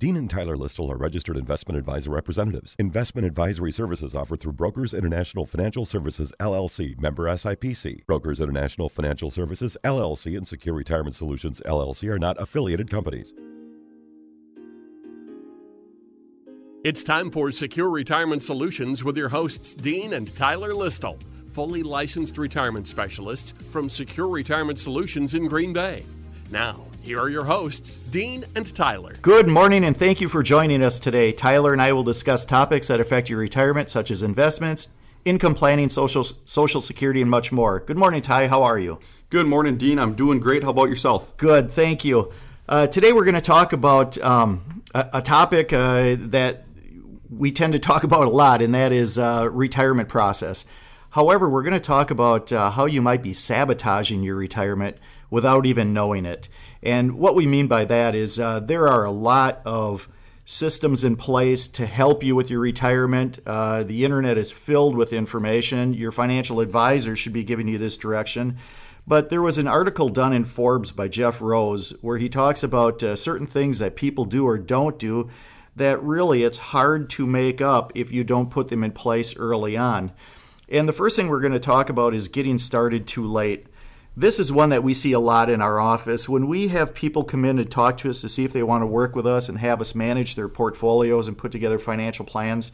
Dean and Tyler Listle are registered investment advisor representatives. Investment advisory services offered through Brokers International Financial Services, LLC, member SIPC. Brokers International Financial Services, LLC, and Secure Retirement Solutions, LLC are not affiliated companies. It's time for Secure Retirement Solutions with your hosts, Dean and Tyler Listle, fully licensed retirement specialists from Secure Retirement Solutions in Green Bay. Now, here are your hosts, Dean and Tyler. Good morning, and thank you for joining us today. Tyler and I will discuss topics that affect your retirement, such as investments, income planning, social security, and much more. Good morning, Ty. How are you? Good morning, Dean. I'm doing great. How about yourself? Good, thank you. Today we're going to talk about a topic that we tend to talk about a lot, and that is retirement process. However, we're going to talk about how you might be sabotaging your retirement without even knowing it. And what we mean by that is there are a lot of systems in place to help you with your retirement. The internet is filled with information. Your financial advisor should be giving you this direction. But there was an article done in Forbes by Jeff Rose where he talks about certain things that people do or don't do that really it's hard to make up if you don't put them in place early on. And the first thing we're going to talk about is getting started too late. This is one that we see a lot in our office. When we have people come in and talk to us to see if they want to work with us and have us manage their portfolios and put together financial plans,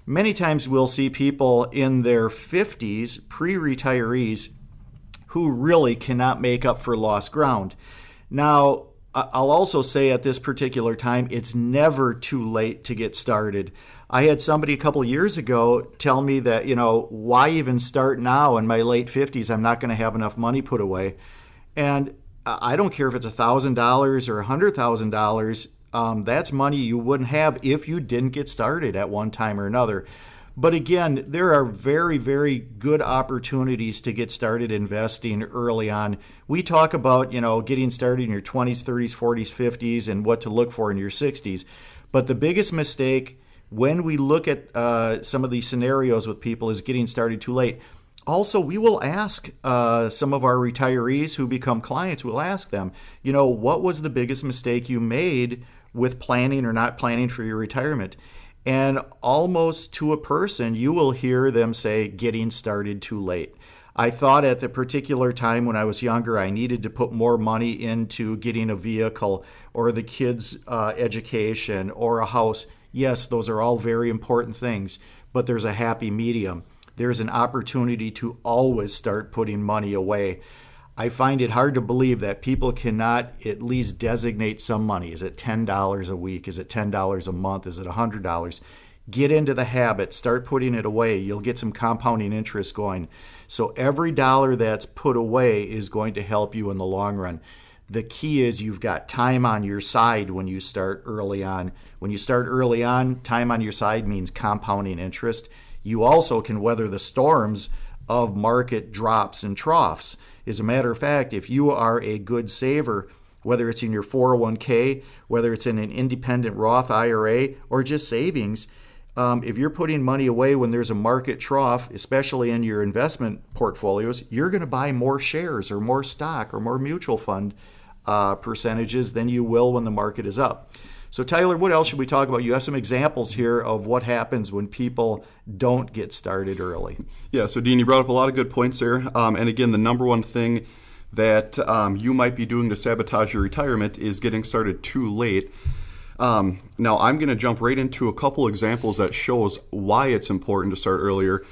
many times we'll see people in their 50s, pre-retirees, who really cannot make up for lost ground. Now, I'll also say at this particular time, it's never too late to get started. I had somebody a couple of years ago tell me that, why even start now in my late 50s? I'm not going to have enough money put away. And I don't care if it's $1,000 or $100,000. That's money you wouldn't have if you didn't get started at one time or another. But again, there are very, very good opportunities to get started investing early on. We talk about, getting started in your 20s, 30s, 40s, 50s, and what to look for in your 60s. But the biggest mistake when we look at some of these scenarios with people is getting started too late. Also, we will ask some of our retirees who become clients, we'll ask them, what was the biggest mistake you made with planning or not planning for your retirement? And almost to a person, you will hear them say, getting started too late. I thought at the particular time when I was younger, I needed to put more money into getting a vehicle or the kids' education or a house. Yes, those are all very important things, but there's a happy medium. There's an opportunity to always start putting money away. I find it hard to believe that people cannot at least designate some money. Is it $10 a week? Is it $10 a month? Is it $100? Get into the habit. Start putting it away. You'll get some compounding interest going. So every dollar that's put away is going to help you in the long run. The key is you've got time on your side when you start early on. When you start early on, time on your side means compounding interest. You also can weather the storms of market drops and troughs. As a matter of fact, if you are a good saver, whether it's in your 401k, whether it's in an independent Roth IRA, or just savings, if you're putting money away when there's a market trough, especially in your investment portfolios, you're going to buy more shares or more stock or more mutual fund percentages than you will when the market is up. So Tyler, what else should we talk about? You have some examples here of what happens when people don't get started early. Yeah, so Dean, you brought up a lot of good points there. And again, the number one thing that you might be doing to sabotage your retirement is getting started too late. Now, I'm going to jump right into a couple examples that shows why it's important to start earlier.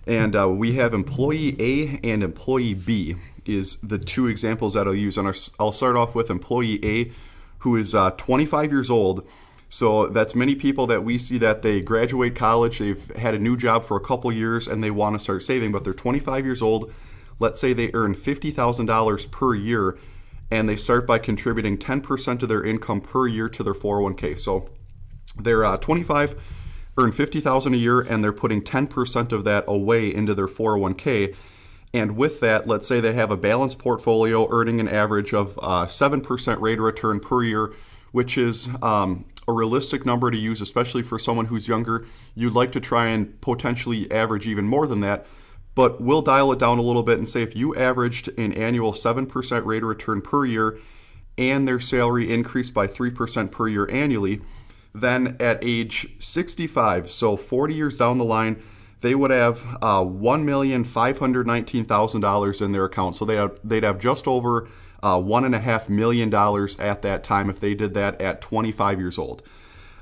And we have employee A and employee B is the two examples that I'll use. And I'll start off with employee A, who is 25 years old. So that's many people that we see that they graduate college, they've had a new job for a couple years, and they want to start saving, but they're 25 years old. Let's say they earn $50,000 per year, and they start by contributing 10% of their income per year to their 401k. So they're 25, earn $50,000 a year, and they're putting 10% of that away into their 401k. And with that, let's say they have a balanced portfolio earning an average of 7% rate of return per year, which is a realistic number to use, especially for someone who's younger. You'd like to try and potentially average even more than that, but we'll dial it down a little bit and say if you averaged an annual 7% rate of return per year and their salary increased by 3% per year annually, then at age 65, so 40 years down the line, they would have $1,519,000 in their account. So they'd have just over $1.5 million at that time if they did that at 25 years old.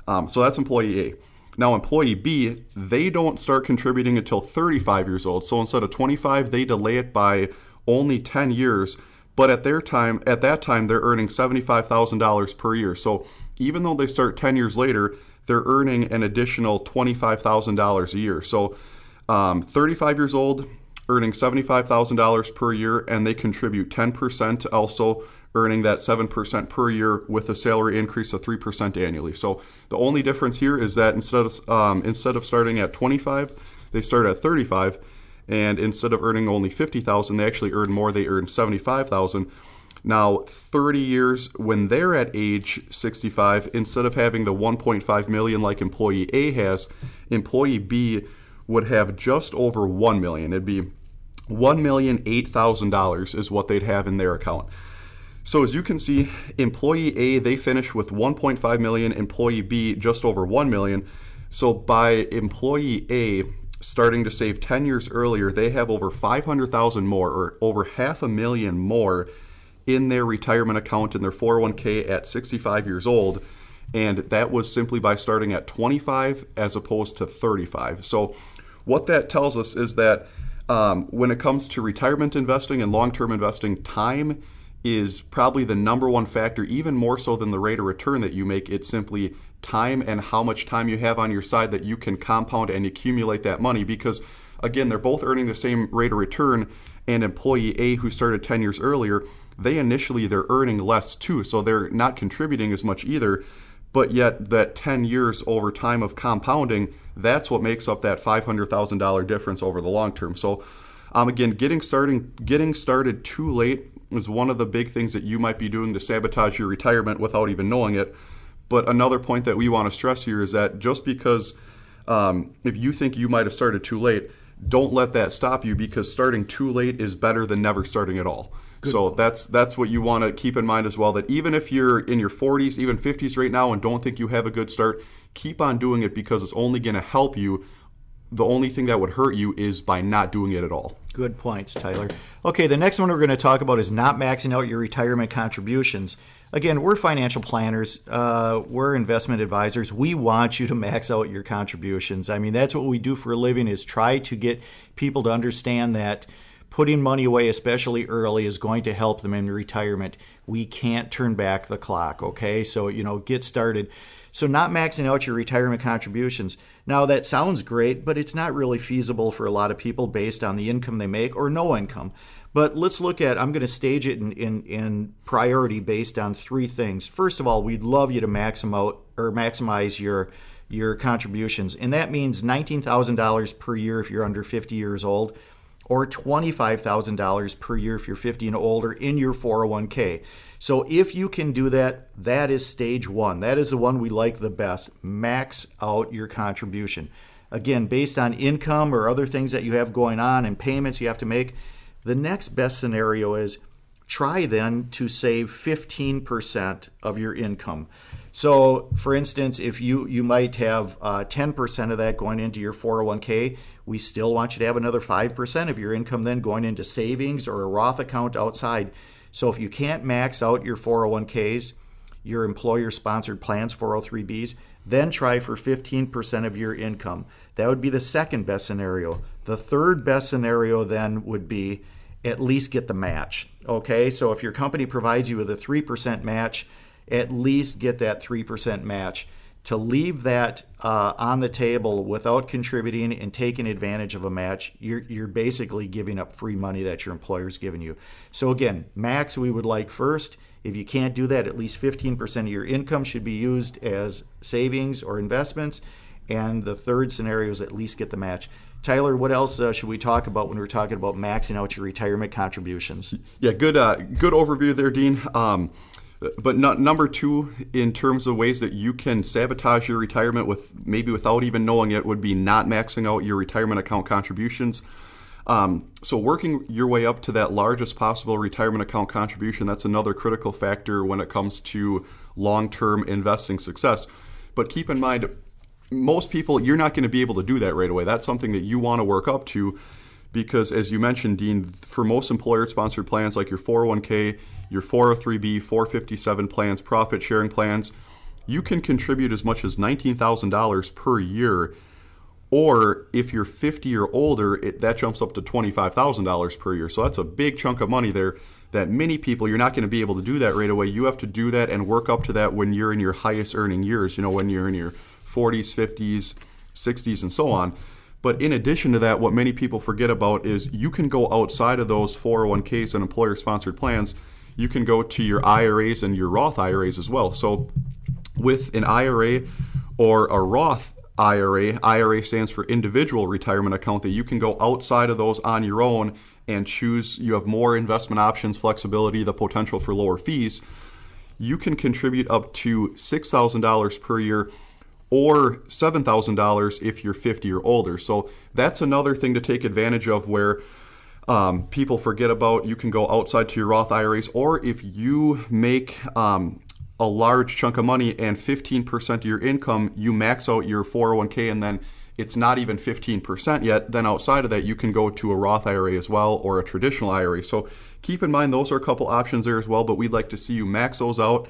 So that's employee A. Now employee B, they don't start contributing until 35 years old. So instead of 25, they delay it by only 10 years. But at that time, they're earning $75,000 per year. So even though they start 10 years later, they're earning an additional $25,000 a year. So 35 years old, earning $75,000 per year, and they contribute 10%, also earning that 7% per year with a salary increase of 3% annually. So the only difference here is that instead of starting at 25, they start at 35, and instead of earning only $50,000, they actually earn more. They earn $75,000. Now, 30 years when they're at age 65, instead of having the $1.5 million like employee A has, employee B would have just over $1 million. It'd be $1,008,000 is what they'd have in their account. So as you can see, employee A, they finish with $1.5 million, employee B just over $1 million. So by employee A starting to save 10 years earlier, they have over $500,000 more, or over $500,000 more in their retirement account in their 401k at 65 years old. And that was simply by starting at 25 as opposed to 35. So what that tells us is that when it comes to retirement investing and long-term investing, time is probably the number one factor, even more so than the rate of return that you make. It's simply time and how much time you have on your side that you can compound and accumulate that money, because again, they're both earning the same rate of return. And employee A, who started 10 years earlier, they're earning less too, so they're not contributing as much either. But yet that 10 years over time of compounding, that's what makes up that $500,000 difference over the long term. So again, getting started too late is one of the big things that you might be doing to sabotage your retirement without even knowing it. But another point that we want to stress here is that just because if you think you might have started too late, don't let that stop you, because starting too late is better than never starting at all. Good. So that's what you want to keep in mind as well, that even if you're in your 40s, even 50s right now and don't think you have a good start, keep on doing it, because it's only going to help you. The only thing that would hurt you is by not doing it at all. Good points, Tyler. Okay, the next one we're going to talk about is not maxing out your retirement contributions. Again, we're financial planners. We're investment advisors. We want you to max out your contributions. I mean, that's what we do for a living, is try to get people to understand that putting money away, especially early, is going to help them in retirement. We can't turn back the clock, okay? So, get started. So not maxing out your retirement contributions. Now, that sounds great, but it's not really feasible for a lot of people based on the income they make or no income. But let's look at, I'm going to stage it in priority based on three things. First of all, we'd love you to maximize your contributions. And that means $19,000 per year if you're under 50 years old, or $25,000 per year if you're 50 and older in your 401k. So if you can do that, that is stage one. That is the one we like the best. Max out your contribution. Again, based on income or other things that you have going on and payments you have to make, the next best scenario is try then to save 15% of your income. So for instance, if you might have 10% of that going into your 401k, we still want you to have another 5% of your income then going into savings or a Roth account outside. So if you can't max out your 401ks, your employer-sponsored plans, 403bs, then try for 15% of your income. That would be the second best scenario. The third best scenario then would be at least get the match. Okay, so if your company provides you with a 3% match, at least get that 3% match. To leave that on the table without contributing and taking advantage of a match, you're basically giving up free money that your employer's giving you. So again, max we would like first. If you can't do that, at least 15% of your income should be used as savings or investments. And the third scenario is at least get the match. Tyler, what else should we talk about when we're talking about maxing out your retirement contributions? Yeah, good overview there, Dean. But number two, in terms of ways that you can sabotage your retirement maybe without even knowing it, would be not maxing out your retirement account contributions. So working your way up to that largest possible retirement account contribution, that's another critical factor when it comes to long-term investing success. But keep in mind, most people, you're not going to be able to do that right away. That's something that you want to work up to, because as you mentioned, Dean, for most employer-sponsored plans like your 401k, your 403b, 457 plans, profit sharing plans, you can contribute as much as $19,000 per year. Or if you're 50 or older, that jumps up to $25,000 per year. So that's a big chunk of money there that many people, you're not going to be able to do that right away. You have to do that and work up to that when you're in your highest earning years, when you're in your 40s, 50s, 60s, and so on. But in addition to that, what many people forget about is you can go outside of those 401ks and employer-sponsored plans. You can go to your IRAs and your Roth IRAs as well. So with an IRA or a Roth IRA stands for individual retirement account, that you can go outside of those on your own and choose. You have more investment options, flexibility, the potential for lower fees. You can contribute up to $6,000 per year or $7,000 if you're 50 or older. So that's another thing to take advantage of, where people forget about. You can go outside to your Roth IRAs, or if you make a large chunk of money and 15% of your income, you max out your 401k and then it's not even 15% yet, then outside of that you can go to a Roth IRA as well, or a traditional IRA. So keep in mind those are a couple options there as well, but we'd like to see you max those out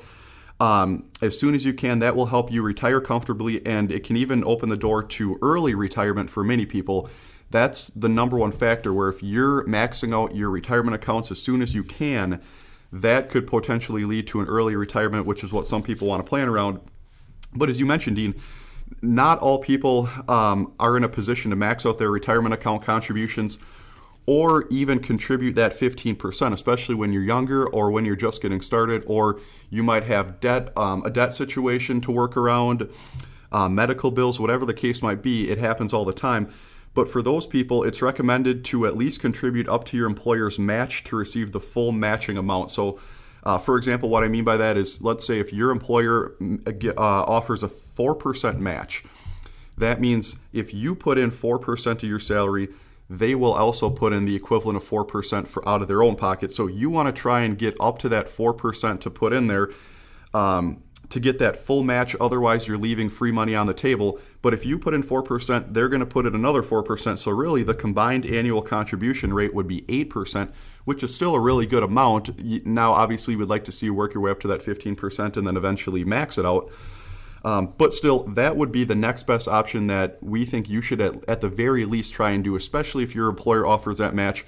as soon as you can. That will help you retire comfortably, and it can even open the door to early retirement for many people. That's the number one factor, where if you're maxing out your retirement accounts as soon as you can, that could potentially lead to an early retirement, which is what some people want to plan around. But as you mentioned, Dean, not all people are in a position to max out their retirement account contributions or even contribute that 15%, especially when you're younger or when you're just getting started, or you might have debt, a debt situation to work around, medical bills, whatever the case might be. It happens all the time. But for those people, it's recommended to at least contribute up to your employer's match to receive the full matching amount. So, for example, what I mean by that is, let's say if your employer offers a 4% match, that means if you put in 4% of your salary, they will also put in the equivalent of 4% out of their own pocket. So you want to try and get up to that 4% to put in there to get that full match. Otherwise, you're leaving free money on the table. But if you put in 4%, they're going to put in another 4%. So really, the combined annual contribution rate would be 8%, which is still a really good amount. Now, obviously, we'd like to see you work your way up to that 15% and then eventually max it out. But still, that would be the next best option that we think you should at the very least try and do, especially if your employer offers that match.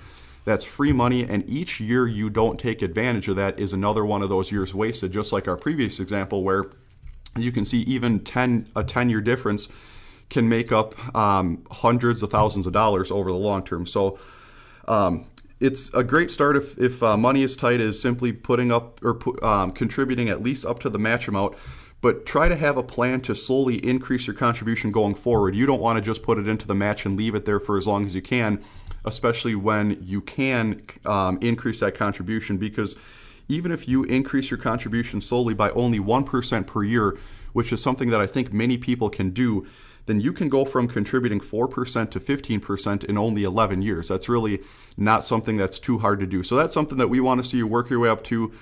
That's free money, and each year you don't take advantage of that is another one of those years wasted, just like our previous example, where you can see even a 10-year difference can make up hundreds of thousands of dollars over the long term. So it's a great start if money is tight, is simply putting up or contributing at least up to the match amount. But try to have a plan to slowly increase your contribution going forward. You don't want to just put it into the match and leave it there for as long as you can, especially when you can increase that contribution, because even if you increase your contribution solely by only 1% per year, which is something that I think many people can do, then you can go from contributing 4% to 15% in only 11 years. That's really not something that's too hard to do. So that's something that we want to see you work your way up to.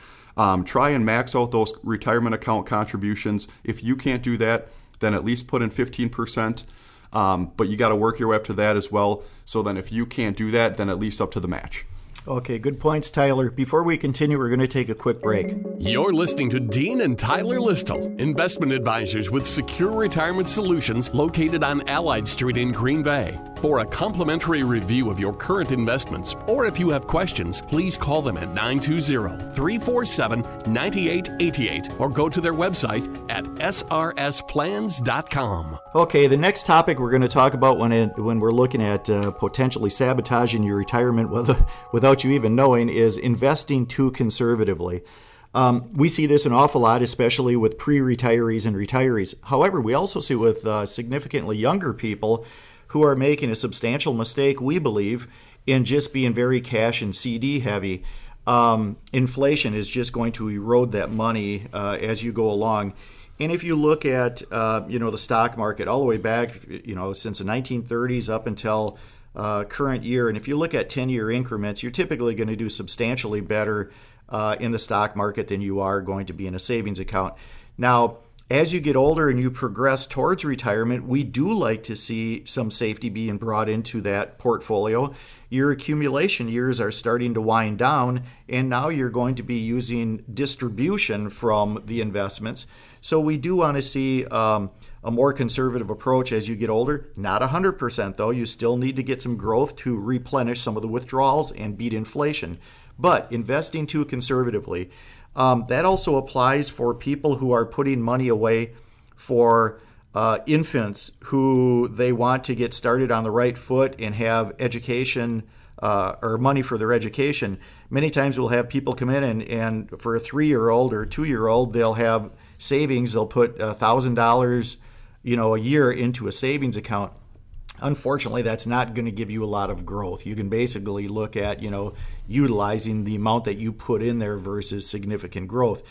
Try and max out those retirement account contributions. If you can't do that, then at least put in 15%. But you got to work your way up to that as well. So then if you can't do that, then at least up to the match. Okay, good points, Tyler. Before we continue, we're going to take a quick break. You're listening to Dean and Tyler Listle, investment advisors with Secure Retirement Solutions, located on Allied Street in Green Bay. For a complimentary review of your current investments, or if you have questions, please call them at 920-347-9888 or go to their website at srsplans.com. Okay, the next topic we're going to talk about when we're looking at potentially sabotaging your retirement without you even knowing is investing too conservatively. We see this an awful lot, especially with pre-retirees and retirees. However, we also see with significantly younger people who are making a substantial mistake, we believe, in just being very cash and CD heavy. Inflation is just going to erode that money as you go along. And if you look at the stock market all the way back, since the 1930s up until current year, and if you look at 10-year increments, you're typically going to do substantially better in the stock market than you are going to be in a savings account. Now, As you get older and you progress towards retirement, we do like to see some safety being brought into that portfolio. Your accumulation years are starting to wind down, and now you're going to be using distribution from the investments. So we do want to see a more conservative approach as you get older. Not 100% though. You still need to get some growth to replenish some of the withdrawals and beat inflation. But investing too conservatively. That also applies for people who are putting money away for infants who they want to get started on the right foot and have education or money for their education. Many times we'll have people come in and for a 3-year-old or 2-year-old, they'll have savings. They'll put $1,000 a year into a savings account. Unfortunately, that's not going to give you a lot of growth. You can basically look at, utilizing the amount that you put in there versus significant growth.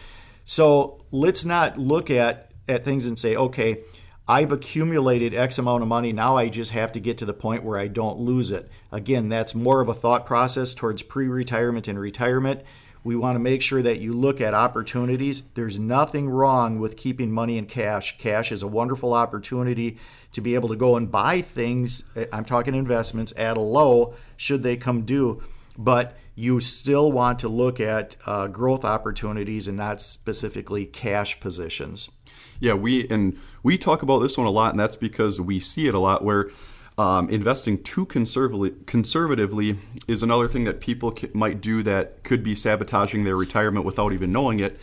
So let's not look at things and say, okay, I've accumulated X amount of money. Now I just have to get to the point where I don't lose it. Again, that's more of a thought process towards pre-retirement and retirement. We want to make sure that you look at opportunities. There's nothing wrong with keeping money in cash. Cash is a wonderful opportunity to be able to go and buy things. I'm talking investments at a low should they come due, but you still want to look at growth opportunities and not specifically cash positions. Yeah, we talk about this one a lot, and that's because we see it a lot where investing too conservatively is another thing that people might do that could be sabotaging their retirement without even knowing it.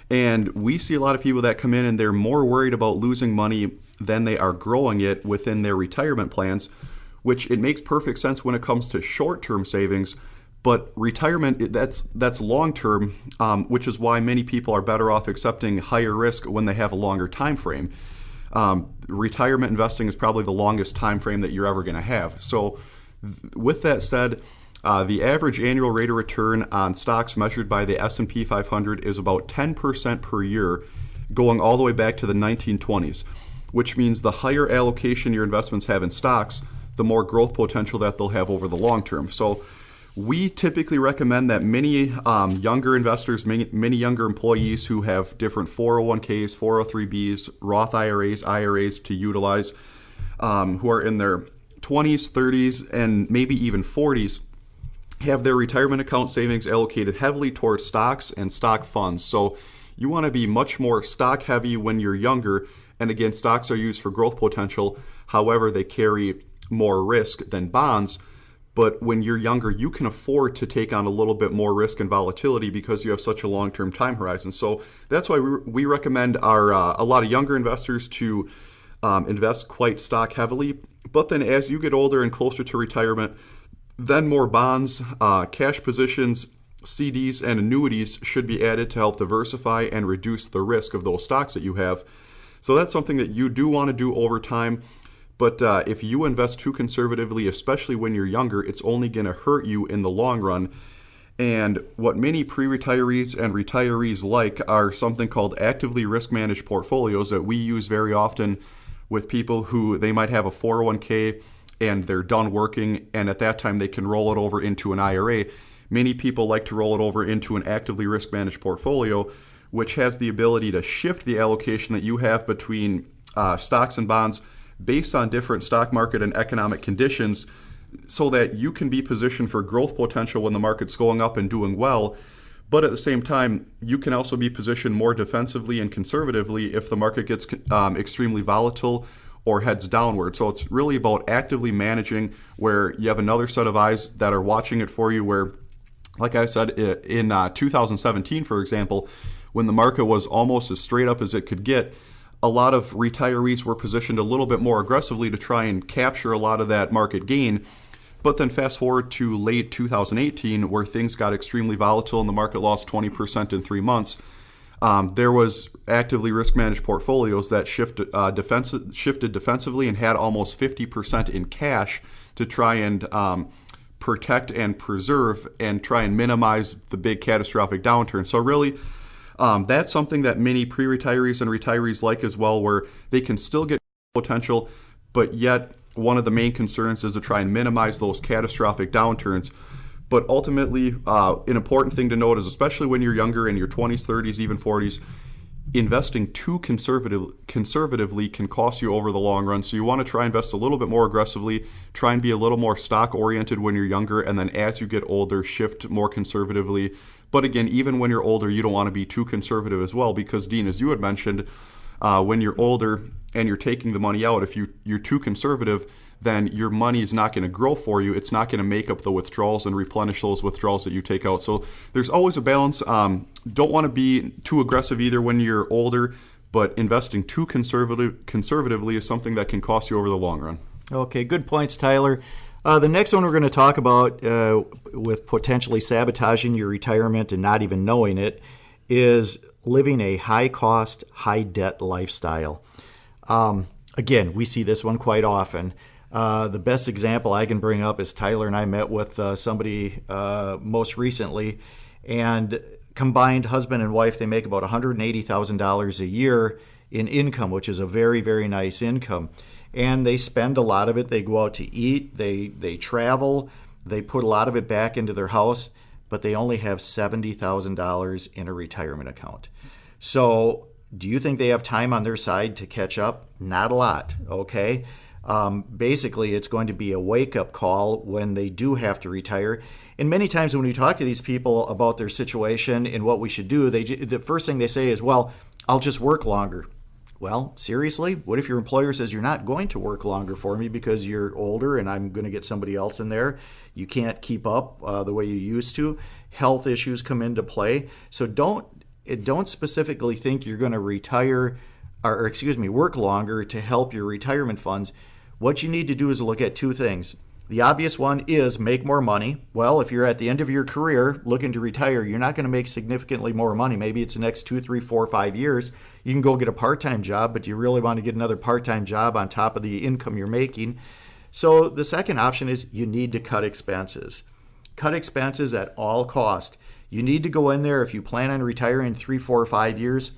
And we see a lot of people that come in and they're more worried about losing money than they are growing it within their retirement plans, which it makes perfect sense when it comes to short-term savings. But retirement, that's long-term, which is why many people are better off accepting higher risk when they have a longer time frame. Retirement investing is probably the longest time frame that you're ever going to have. So with that said, the average annual rate of return on stocks measured by the S&P 500 is about 10% per year, going all the way back to the 1920s, which means the higher allocation your investments have in stocks, the more growth potential that they'll have over the long term. So we typically recommend that many younger investors, many younger employees who have different 401ks, 403bs, Roth IRAs to utilize, who are in their 20s, 30s, and maybe even 40s, have their retirement account savings allocated heavily towards stocks and stock funds. So you want to be much more stock heavy when you're younger. And again, stocks are used for growth potential. However, they carry more risk than bonds. But when you're younger, you can afford to take on a little bit more risk and volatility because you have such a long-term time horizon. So that's why we recommend a lot of younger investors to invest quite stock heavily. But then as you get older and closer to retirement, then more bonds, cash positions, CDs, and annuities should be added to help diversify and reduce the risk of those stocks that you have. So that's something that you do want to do over time. But if you invest too conservatively, especially when you're younger, it's only going to hurt you in the long run. And what many pre-retirees and retirees like are something called actively risk-managed portfolios that we use very often with people who they might have a 401k and they're done working, and at that time they can roll it over into an IRA. Many people like to roll it over into an actively risk-managed portfolio, which has the ability to shift the allocation that you have between stocks and bonds based on different stock market and economic conditions so that you can be positioned for growth potential when the market's going up and doing well. But at the same time, you can also be positioned more defensively and conservatively if the market gets extremely volatile or heads downward. So it's really about actively managing where you have another set of eyes that are watching it for you where, like I said, in 2017, for example, when the market was almost as straight up as it could get, a lot of retirees were positioned a little bit more aggressively to try and capture a lot of that market gain. But then fast forward to late 2018, where things got extremely volatile and the market lost 20% in 3 months. There was actively risk-managed portfolios that shifted defensively and had almost 50% in cash to try and protect and preserve and try and minimize the big catastrophic downturn. So really, that's something that many pre-retirees and retirees like as well, where they can still get potential, but yet one of the main concerns is to try and minimize those catastrophic downturns. But ultimately, an important thing to note is, especially when you're younger, in your 20s, 30s, even 40s, investing too conservatively can cost you over the long run. So you want to try and invest a little bit more aggressively, try and be a little more stock oriented when you're younger, and then as you get older, shift more conservatively. But again, even when you're older, you don't want to be too conservative as well, because Dean, as you had mentioned, when you're older and you're taking the money out, if you're too conservative, then your money is not going to grow for you. It's not going to make up the withdrawals and replenish those withdrawals that you take out. So there's always a balance. Don't want to be too aggressive either when you're older, but investing too conservatively is something that can cost you over the long run. Okay, good points, Tyler. The next one we're going to talk about with potentially sabotaging your retirement and not even knowing it is living a high-cost, high-debt lifestyle. Again, we see this one quite often. The best example I can bring up is Tyler and I met with somebody most recently, and combined husband and wife, they make about $180,000 a year in income, which is a very, very nice income. And they spend a lot of it. They go out to eat, they travel, they put a lot of it back into their house, but they only have $70,000 in a retirement account. So do you think they have time on their side to catch up? Not a lot, okay? Basically, it's going to be a wake-up call when they do have to retire. And many times when we talk to these people about their situation and what we should do, the first thing they say is, well, I'll just work longer. Well, seriously? What if your employer says you're not going to work longer for me because you're older and I'm going to get somebody else in there? You can't keep up the way you used to. Health issues come into play. So don't specifically think you're going to work longer to help your retirement funds. What you need to do is look at two things. The obvious one is make more money. Well, if you're at the end of your career looking to retire, you're not going to make significantly more money. Maybe it's the next 2, 3, 4, 5 years. You can go get a part-time job, but you really want to get another part-time job on top of the income you're making. So the second option is you need to cut expenses. Cut expenses at all cost. You need to go in there if you plan on retiring in 3, 4, 5 years.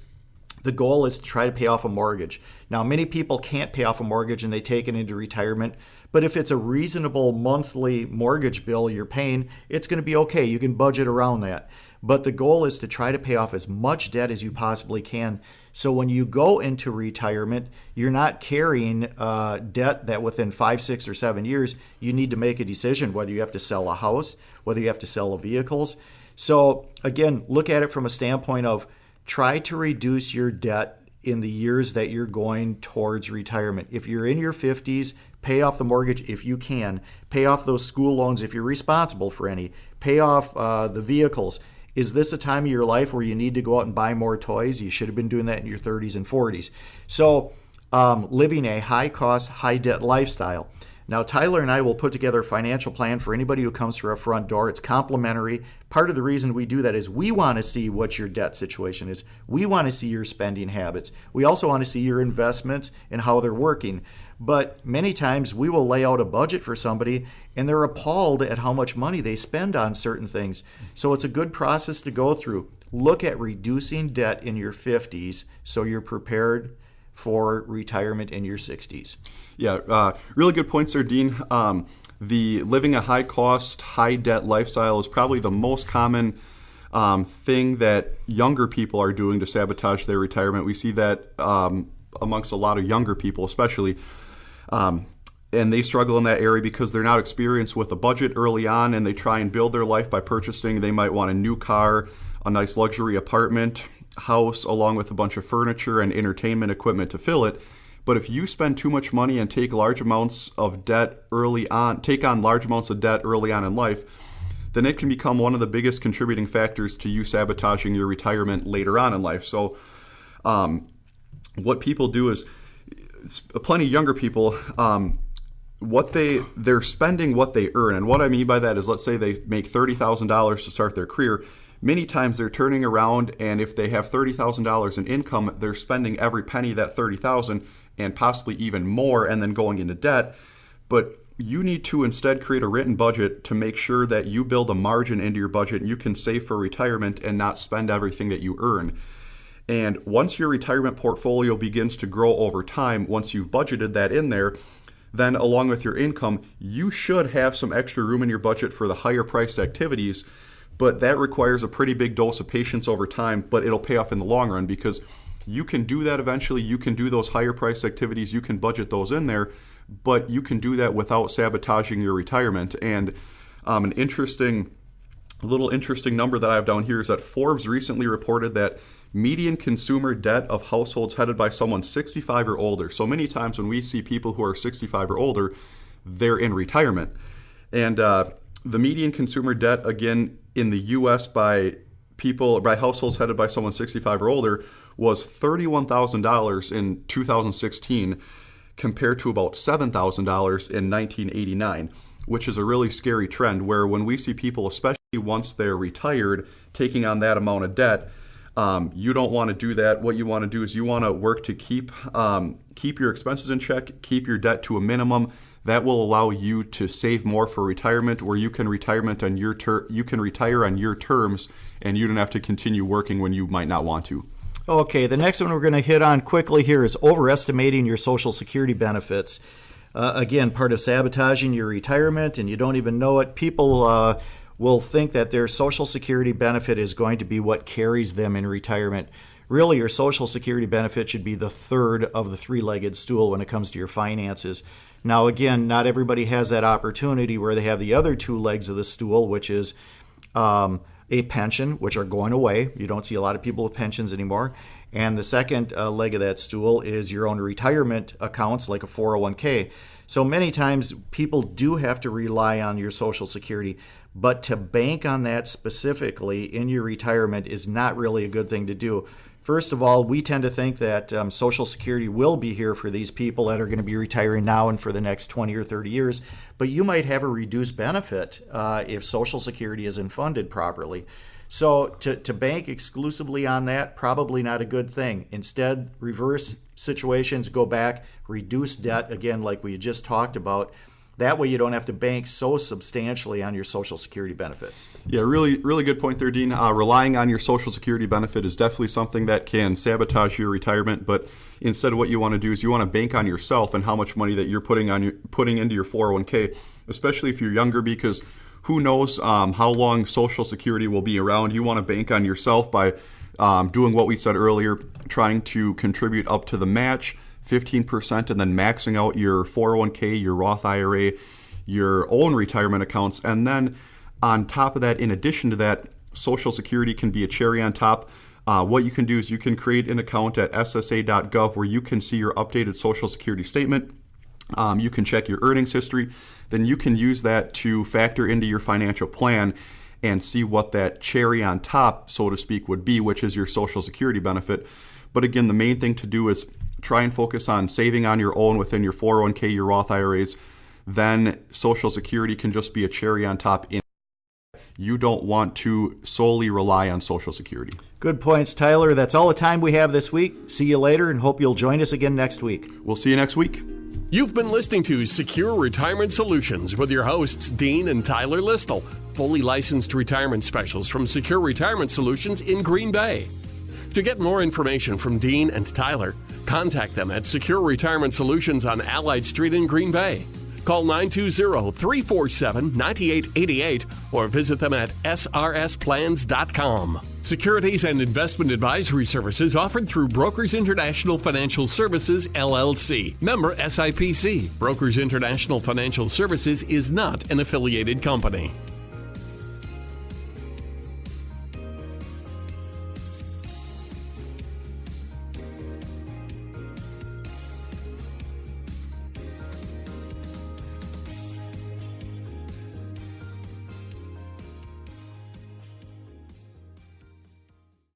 The goal is to try to pay off a mortgage. Now, many people can't pay off a mortgage and they take it into retirement, but if it's a reasonable monthly mortgage bill you're paying, it's going to be okay. You can budget around that. But the goal is to try to pay off as much debt as you possibly can. So when you go into retirement, you're not carrying debt that within 5, 6, or 7 years, you need to make a decision whether you have to sell a house, whether you have to sell vehicles. So again, look at it from a standpoint of try to reduce your debt in the years that you're going towards retirement. If you're in your 50s, pay off the mortgage if you can. Pay off those school loans if you're responsible for any. Pay off the vehicles. Is this a time of your life where you need to go out and buy more toys? You should have been doing that in your 30s and 40s. So living a high-cost, high-debt lifestyle. Now, Tyler and I will put together a financial plan for anybody who comes through our front door. It's complimentary. Part of the reason we do that is we want to see what your debt situation is. We want to see your spending habits. We also want to see your investments and how they're working. But many times we will lay out a budget for somebody and they're appalled at how much money they spend on certain things. So it's a good process to go through. Look at reducing debt in your 50s so you're prepared for retirement in your 60s. Yeah, really good points there, Dean. The living a high-cost, high-debt lifestyle is probably the most common thing that younger people are doing to sabotage their retirement. We see that amongst a lot of younger people especially. And they struggle in that area because they're not experienced with a budget early on, and they try and build their life by purchasing. They might want a new car, a nice luxury apartment, house, along with a bunch of furniture and entertainment equipment to fill it. But if you spend too much money and take large amounts of debt early on, take on large amounts of debt early on in life, then it can become one of the biggest contributing factors to you sabotaging your retirement later on in life. So what people do is, plenty of younger people, they're spending what they earn. And what I mean by that is, let's say they make $30,000 to start their career. Many times they're turning around, and if they have $30,000 in income, they're spending every penny of that $30,000 and possibly even more, and then going into debt. But you need to instead create a written budget to make sure that you build a margin into your budget and you can save for retirement and not spend everything that you earn. And once your retirement portfolio begins to grow over time, once you've budgeted that in there, then along with your income, you should have some extra room in your budget for the higher priced activities. But that requires a pretty big dose of patience over time, but it'll pay off in the long run, because You can do that eventually. You can do those higher price activities. You can budget those in there, but you can do that without sabotaging your retirement. And an interesting number that I have down here is that Forbes recently reported that median consumer debt of households headed by someone 65 or older. So many times when we see people who are 65 or older, they're in retirement. And the median consumer debt, again, in the U.S. by households headed by someone 65 or older was $31,000 in 2016 compared to about $7,000 in 1989, which is a really scary trend where when we see people, especially once they're retired, taking on that amount of debt, you don't want to do that. What you want to do is you want to work to keep your expenses in check, keep your debt to a minimum. That will allow you to save more for retirement, where you can retire on your terms, and you don't have to continue working when you might not want to. Okay, the next one we're going to hit on quickly here is overestimating your Social Security benefits. Again, part of sabotaging your retirement, and you don't even know it. People will think that their Social Security benefit is going to be what carries them in retirement. Really, your Social Security benefit should be the third of the three-legged stool when it comes to your finances. Now, again, not everybody has that opportunity where they have the other two legs of the stool, which is a pension, which are going away. You don't see a lot of people with pensions anymore. And the second leg of that stool is your own retirement accounts, like a 401k. So many times people do have to rely on your Social Security, but to bank on that specifically in your retirement is not really a good thing to do. First of all, we tend to think that Social Security will be here for these people that are going to be retiring now and for the next 20 or 30 years, but you might have a reduced benefit if Social Security isn't funded properly. So to bank exclusively on that, probably not a good thing. Instead, reverse situations, go back, reduce debt, again, like we just talked about. That way you don't have to bank so substantially on your Social Security benefits. Yeah, really, really good point there, Dean. Relying on your Social Security benefit is definitely something that can sabotage your retirement, but instead what you want to do is you want to bank on yourself and how much money that you're putting into your 401k, especially if you're younger, because who knows how long Social Security will be around. You want to bank on yourself by doing what we said earlier, trying to contribute up to the match, 15%, and then maxing out your 401k, your Roth IRA, your own retirement accounts. And then on top of that, in addition to that, Social Security can be a cherry on top. What you can do is you can create an account at ssa.gov where you can see your updated Social Security statement. You can check your earnings history. Then you can use that to factor into your financial plan and see what that cherry on top, so to speak, would be, which is your Social Security benefit. But again, the main thing to do is try and focus on saving on your own within your 401k, your Roth IRAs. Then Social Security can just be a cherry on top. You don't want to solely rely on Social Security. Good points, Tyler. That's all the time we have this week. See you later, and hope you'll join us again next week. We'll see you next week. You've been listening to Secure Retirement Solutions with your hosts, Dean and Tyler Listle, fully licensed retirement specialists from Secure Retirement Solutions in Green Bay. To get more information from Dean and Tyler, contact them at Secure Retirement Solutions on Allied Street in Green Bay. Call 920-347-9888 or visit them at srsplans.com. Securities and investment advisory services offered through Brokers International Financial Services, LLC. Member SIPC. Brokers International Financial Services is not an affiliated company.